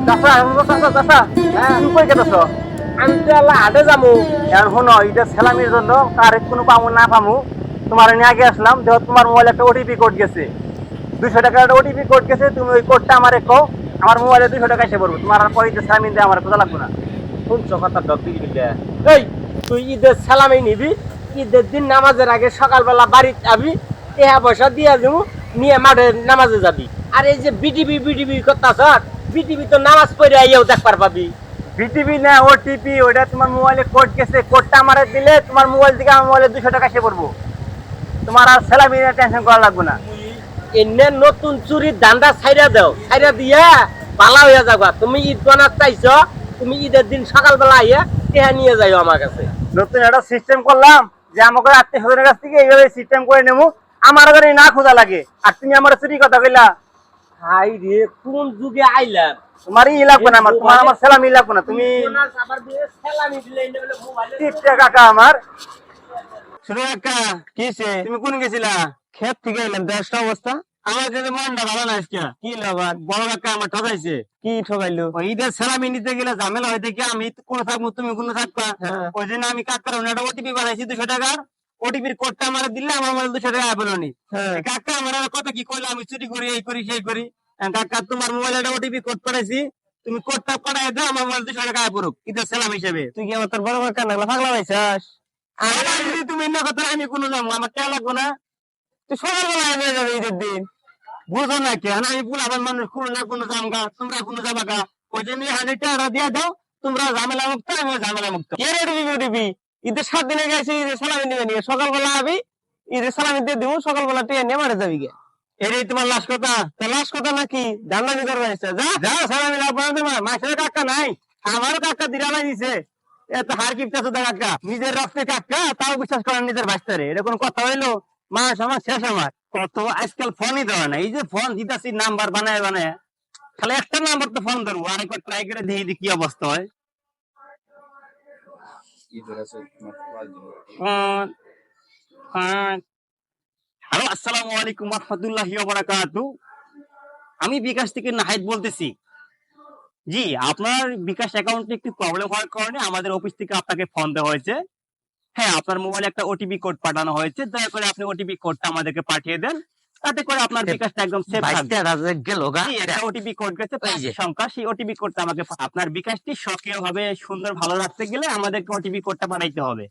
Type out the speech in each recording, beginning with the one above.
চাচা চাচা চাচা তুমি কই গেছ? আমি তো আল্লাহ হাটে যাবো। এখন শোনো, এটা সেলামির জন্য কার কোনো পামু না পামু তোমার নিয়ে আগে আসলাম। দেখো তোমার মোবাইলে একটা ওটিপি কোড গেছে, 200 টাকার একটা ওটিপি কোড গেছে। তুমি ওই কোডটা আমারে কও, আমার মোবাইলে 200 টাকা এসে পড়বো। তোমার আর পরে ঈদের সেলামি দিয়ে আমার খোঁজা লাগবে না। শুনছো কথা ডক্টর এই তুই ঈদের সালামি নিবি, ঈদের দিন নামাজের আগে সকালবেলা বাড়িতে আবি, টেহা পয়সা দিয়ে দেবো, নিয়ে মাঠে নামাজে যাবি। আর এই যে বিটিভি বিটিভি করতাছ, বিটিভি তো নামাজ পড়ে আইয়াও দেখবার পাবি। বিটিপি না ওটিপি, ওটা তোমার মোবাইলে কোড গেছে। কোডটা আমারে দিলে তোমার মোবাইল থেকে আমার মোবাইলে 200 টাকা এসে পড়বো। তোমার আর সেলামি নিয়ে টেনশন করা লাগবে না। এনে নতুন চুরির ধান্দা ছাইরা দাও, ছাইরা দিয়া পালা হইয়া যাবা। তুমি ঈদ বানাত চাইছ, তুমি ঈদের দিন সকালবেলা আইয়া টেহা নিয়ে যাইও আমার কাছে। নতুন একটা সিস্টেম করলাম যে আমাকে আত্মীয় স্বজনের কাছ থেকে এইভাবে সিস্টেম করে নেবো, আমার ঘরে না খোঁজা লাগে। আর তুমি আমার চুরি কথা কইলা, হাই রে, কোন যুগে আইলাম। তোমারই ই লাগবে না, আমার তোমার আমার সেলামি লাগবে না। তুমি আবার দিয়ে সালামি দিলে এনে বলে মোবাইলে টিপটা কাকা আমার। ছোট কাকা কিসে তুমি কোন গেছিলা? ক্ষেত থেকে এলাম, দেশটা অবস্থা আমার যদি মনটা ভালো না আজকে। কি লাগার বড় কাকা আমার ঠকাইছে। কি ঠকাইলো? ওই ঈদের সেলামি নিতে গেলে ঝামেলা হইতে কি, আমি কোনো থাকবো তুমি কোনো থাকবা। হ্যাঁ। ওই জন্য আমি কাকার একটা ওটিপি বানাইছি 200 টাকার। ওটিপির কোডটা আমার দিলে আমার মোবাইল 200 টাকা আইবো নি। হ্যাঁ। কাকা আমার আর কথা কি কইলো, আমি চুরি করি, এই করি সেই করি। কাকা তোমার মোবাইলে একটা ওটিপি কোড পাঠাইছি, তুমি কোডটা পাঠাই দাও, আমার মোবাইল 200 টাকা আয় পড়ুক ঈদের সেলাম হিসেবে। তুই কি আমার তোর বড় কাকা নাগলা পাগলা পাইছাস? আর যদি তুমি না কথা, আমি কোনো যাবো, আমার কে লাগবো না। তুই সকালবেলা এনে যাবে ঈদের দিন। বুঝো না কেন, আমি পুলাবার মানুষ কোনো না কোনো জামগা, তোমরা কোনো যাবা গা। ওই জন্য 100 টাকা দিয়ে দাও, তোমরা ঝামেলা মুক্ত, আমি ঝামেলা মুক্ত। কে রে দিবি দিবি? ঈদের 7 দিনে গেছে, ঈদের সালামি নিবে নিয়ে সকালবেলা আবি, ঈদের সালামি দিয়ে দিব, সকালবেলা টেনে নিয়ে মারে যাবি গে। এটাই তোমার লাশ কথা। তা লাশ কথা নাকি ধান্দা নি করবে যা। যা সালামি লাগবে না তোমার। মাসের কাকা নাই, আমারও কাকা দিরালাই দিছে। এত হার কিপটা সুদা কাকা, নিজের রক্তে কাকা, তাও বিশ্বাস করেন নিজের বাঁচতারে। এটা কোনো কথা হইলো? মাস আমার শেষ আমার কত। আজকাল ফোনই দেওয়া না, এই যে ফোন দিতাছি নাম্বার বানায় বানায়, খালি একটা নাম্বার তো ফোন ধরবো, আরেকবার ট্রাই করে দেখি কি অবস্থা হয়। হ্যালো, আসসালামু আলাইকুম রহমতুল্লাহি ওয়া বারাকাতুহু। আমি বিকাশ থেকে নাহিদ বলতেছি। জি, আপনার বিকাশ অ্যাকাউন্টে একটু প্রবলেম হওয়ার কারণে আমাদের অফিস থেকে আপনাকে ফোন দেওয়া হয়েছে। হ্যাঁ, আপনার মোবাইলে একটা ওটিপি কোড পাঠানো হয়েছে। দয়া করে আপনি ওটিপি কোডটা আমাদেরকে পাঠিয়ে দেন, তাতে করে আপনার বিকাশটা একদম সেফ থাকবে। গেল গা। জি, একটা ওটিপি কোড গেছে 5 সংখ্যা, সেই ওটিপি কোডটা আমাকে আপনার বিকাশটি সক্রিয়ভাবে সুন্দর ভালো রাখতে গেলে আমাদেরকে ওটিপি কোডটা পাঠাইতে হবে।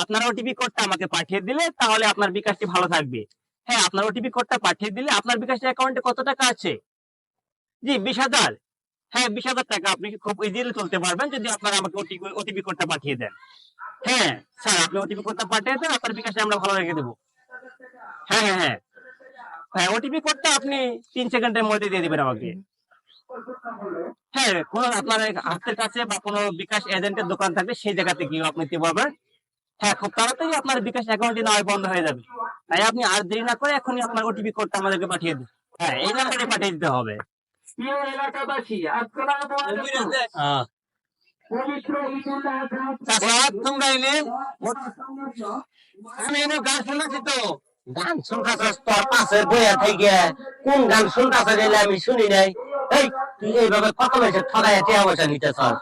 আপনার ওটিপি কোডটা আমাকে পাঠিয়ে দিলে তাহলে আপনার বিকাশটি ভালো থাকবে। হ্যাঁ, আপনার ওটিপি কোডটা পাঠিয়ে দিলে আপনার বিকাশ অ্যাকাউন্টে কত টাকা আছে? জি, 20,000। হ্যাঁ, 20,000 টাকা আপনি খুব ইজিলি তুলতে পারবেন যদি আপনারা আমাকে ওটিপি কোডটা পাঠিয়ে দেন। হ্যাঁ স্যার, আপনি ওটিপি কোডটা পাঠিয়ে দেন, আপনার বিকাশে আমরা ভালো রেখে দেবো। হ্যাঁ হ্যাঁ হ্যাঁ হ্যাঁ, ওটিপি কোডটা আপনি 3 সেকেন্ডের মধ্যে দিয়ে দিবেন আমাকে। হ্যাঁ, কোনো আপনার হাতের কাছে বা কোনো বিকাশ এজেন্টের দোকান থাকবে, সেই জায়গাতে গিয়ে আপনি দিতে পারবেন। হ্যাঁ, খুব তাড়াতাড়ি আপনার বিকাশ অ্যাকাউন্টটি না হয় বন্ধ হয়ে যাবে। তাই আপনি আর দেরি না করে এখনই আপনার ওটিপি কোডটা আমাদেরকে পাঠিয়ে দিন। হ্যাঁ, এই নাম্বারে পাঠিয়ে দিতে হবে। চাচা, তোমরা এলে আমি এনে গান শোনাচ্ছি তো। গান শুনতাছস তোর পাশের বইয়া থেকে? কোন গান শুনতাছস এলে আমি শুনি নাই। এই তুই এইভাবে কত মাসে ঠগাইয়া টিয়া পয়সা নিতেছস?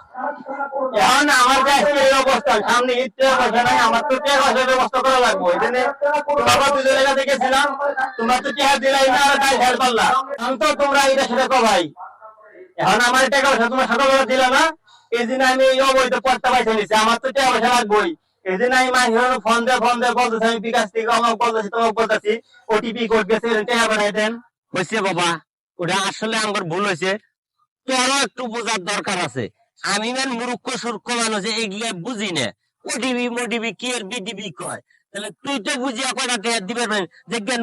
এখন আমার কাছে এই অবস্থা, সামনে ঈদ টাকা পয়সা নাই, আমার তো টাকা পয়সার ব্যবস্থা করা লাগবে। এই জন্য বাবা দুজনের কাছে গেছিলাম, তোমরা তো টাকা দিলাই না, আর তাই ঝাড় পারলা। আমি তো তোমরা এটা সেটা কো ভাই, এখন আমার টাকা পয়সা তোমার সকালবেলা দিলা না, এই জন্য আমি এই অবৈধ পয়সা পয়সা নিচ্ছি। আমার তো টাকা পয়সা লাগবেই। এই জন্য আমি মানুষের ফোন দিয়ে বলতেছি, আমি বিকাশ থেকে অমুক বলতেছি তমুক বলতেছি, ওটিপি কোড গেছে, টাকা বানাই দেন। হয়েছে বাবা, ওটা আসলে আমার ভুল হয়েছে। তোরও একটু বোঝার দরকার আছে। আমি মান মূর্খ সূর্খ মানুষ, এগুলো বুঝি না। ওডিবি মোডিবি কি আর বিডিবি কয়, তাহলে তুই তো বুঝিয়া কয়টা টেয়া দিবে না। যে জ্ঞান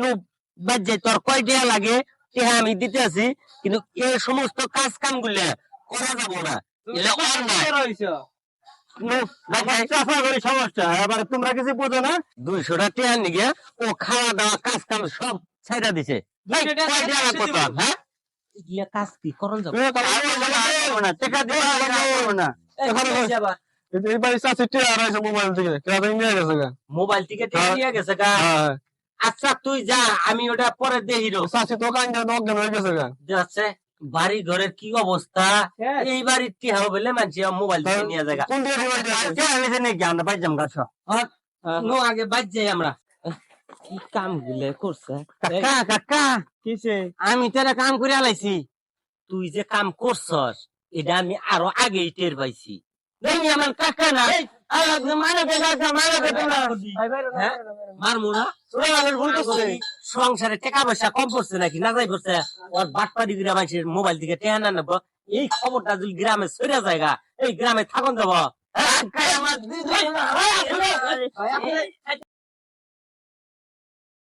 বাজে তোর কয় টেয়া লাগে টেহা আমি দিতে আছি, কিন্তু এই সমস্ত কাজ কাম গুলা করা যাবো না। এগুলা অন্যায়। সমস্যা এবার তোমরা কিছু বোঝো না। 200 টাকা টেহা নিগে ও খাওয়া দাওয়া কাজ কাম সব ছাইড়া দিছে। ভাই, কয় টেহা লাগবে তোর, হ্যাঁ? এগুলা কাজ কি করন যাবো? মোবাইল থেকে টেহা নিয়ে গেছে গা। আচ্ছা তুই যা, আমি ওটা পরে দেখি। যাচ্ছে বাড়ি ঘরের কি অবস্থা, এই বাড়ির কি হবে বলে মানছি মোবাইল থেকে নিয়ে যায়। কোন দিকে ডিমান্ড আছে? আমি জানি কি আমরা বাইর যাম গাছ নো আগে বাজ যাই আমরা। কি কাম গুলে করছে কাকা কাকা কিসে? আমি তো একটা কাম করে আলাইছি। তুই যে কাম করছস এটা আমি আরো আগেই টের পাইছি। দেখি আমার কাকা না হ্যাঁ? মারমু না? সংসারে টাকা পয়সা কম পড়ছে নাকি না যাই পড়ছে, ওর বাটপাড়ি করে মানুষের মোবাইল থেকে টেহা না নেবো, এই খবরটা যদি গ্রামে ছড়িয়ে জায়গা, এই গ্রামে থাকুন যাব।